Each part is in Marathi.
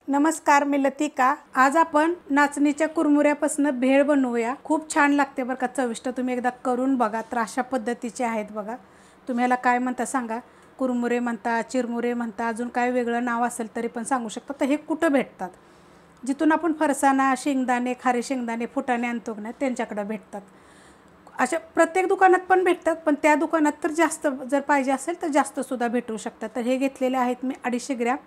नमस्कार, मी लतिका। आज आपण नाचणीच्या कुरमुऱ्यापासून भेळ बनवूया। खूप छान लागते बरं का, चविष्ट। तुम्ही एकदा करून बघा। तर अशा पद्धतीचे आहेत बघा। तुम्ही ह्याला काय म्हणता सांगा, कुरमुरे म्हणता, चिरमुरे म्हणता, अजून काय वेगळं नाव असेल तरी पण सांगू शकता। तर हे कुठं भेटतात? जिथून आपण फरसाणा, शेंगदाणे, खारे शेंगदाणे, फुटाणे आणतो ना, त्यांच्याकडे भेटतात। अशा प्रत्येक दुकानात पण भेटतात, पण त्या दुकानात तर जास्त, जर पाहिजे असेल तर जास्त सुद्धा भेटू शकतात। तर हे घेतलेले आहेत मी 250 ग्रॅम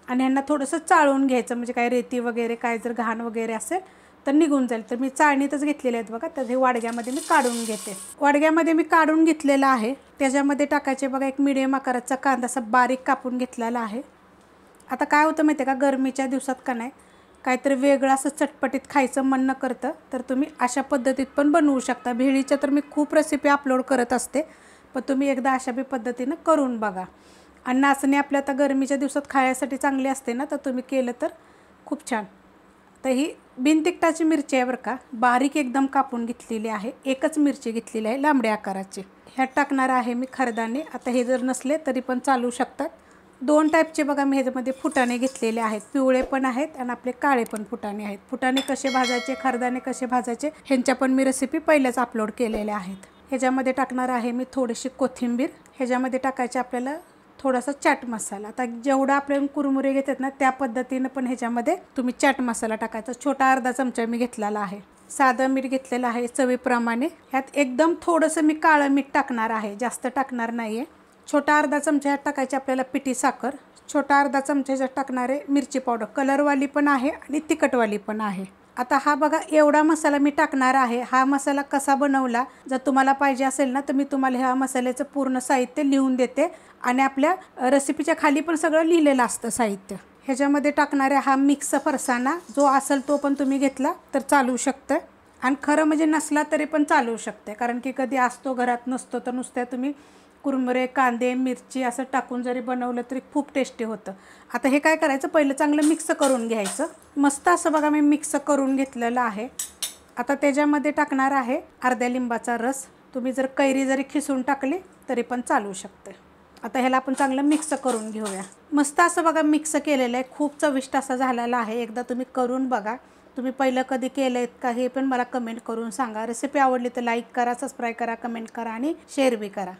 आणि ह्यांना थोडंसं चाळून घ्यायचं, म्हणजे काय रेती वगैरे काय जर घाण वगैरे असेल तर निघून जाईल। तर मी चाळणीतच घेतलेले आहेत बघा। तर हे वाडग्यामध्ये मी काढून घेते। वाडग्यामध्ये मी काढून घेतलेलं आहे। त्याच्यामध्ये टाकायचे बघा, एक मीडियम आकाराचा कांदा असा बारीक कापून घेतलेला आहे। आता काय होतं माहिती आहे का, गरमीच्या दिवसात का नाही काहीतरी वेगळं असं चटपटीत खायचं मन न करतं, तर तुम्ही अशा पद्धतीत पण बनवू शकता। भेळीच्या तर मी खूप रेसिपी अपलोड करत असते, पण तुम्ही एकदा अशा बी पद्धतीनं करून बघा। आणि नाचणी आपल्या आता गरमीच्या दिवसात खाण्यासाठी चांगली असते ना, तर तुम्ही केलं तर खूप छान। तर ही बिनतिखटाची मिरची आहे बरं का, बारीक एकदम कापून घेतलेली आहे। एकच मिरची घेतलेली आहे लांबड्या आकाराची। ह्यात टाकणार आहे मी खरदाणे। आता हे जर नसले तरी पण चालू शकतात। 2 टाईपचे बघा मी ह्याच्यामध्ये फुटाणे घेतलेले आहेत। पिवळे पण आहेत आणि आपले काळे पण फुटाणे आहेत। फुटाणे कसे भाजायचे, खरदाणे कसे भाजायचे ह्यांच्या पण मी रेसिपी पहिलेच अपलोड केलेल्या आहेत। ह्याच्यामध्ये टाकणार आहे मी थोडीशी कोथिंबीर। ह्याच्यामध्ये टाकायचे आपल्याला थोडासा चाट मसाला। आता जेवढा आपले कुरमुरे घेतात ना, त्या पद्धतीनं पण ह्याच्यामध्ये तुम्ही चाट मसाला टाकायचा। छोटा अर्धा चमचा मी घेतलेला आहे। साधं मीठ घेतलेलं आहे चवीप्रमाणे। ह्यात एकदम थोडंसं मी काळं मीठ टाकणार आहे, जास्त टाकणार नाही आहे। छोटा अर्धा चमचा ह्यात टाकायची आपल्याला पिठी साखर। छोटा अर्धा चमचा ह्याच्यात टाकणार आहे मिरची पावडर, कलरवाली पण आहे आणि तिखटवाली पण आहे। आता हा बघा, एवढा मसाला मी टाकणार आहे। हा मसाला कसा बनवला जर तुम्हाला पाहिजे असेल ना, तर मी तुम्हाला ह्या मसाल्याचं पूर्ण साहित्य लिहून देते आणि आपल्या रेसिपीच्या खाली पण सगळं लिहिलेलं असतं साहित्य। ह्याच्यामध्ये टाकणारे हा मिक्स फरसाणा जो असेल तो पण तुम्ही घेतला तर चालू शकतं, आणि खरं म्हणजे नसला तरी पण चालू शकते, कारण की कधी असतो घरात, नसतो तर नुसत्या तुम्ही कुरमुरे, कांदे, मिरची असं टाकून जरी बनवलं तरी खूप टेस्टी होतं। आता हे काय करायचं, पहिलं चांगलं मिक्स करून घ्यायचं। मस्त असं बघा मी मिक्स करून घेतलेलं आहे। आता त्याच्यामध्ये टाकणार आहे अर्ध्या लिंबाचा रस। तुम्ही जर कैरी जरी खिसून टाकली तरी पण चालू शकते। आता ह्याला आपण चांगलं मिक्स करून घेऊया। मस्त असं बघा मिक्स केलेलं आहे, खूप चविष्ट असं झालेलं आहे। एकदा तुम्ही करून बघा। तुम्ही पहिलं कधी केलं आहेत का हे पण मला कमेंट करून सांगा। रेसिपी आवडली तर लाईक करा, सबस्क्राईब करा, कमेंट करा आणि शेअर बी करा।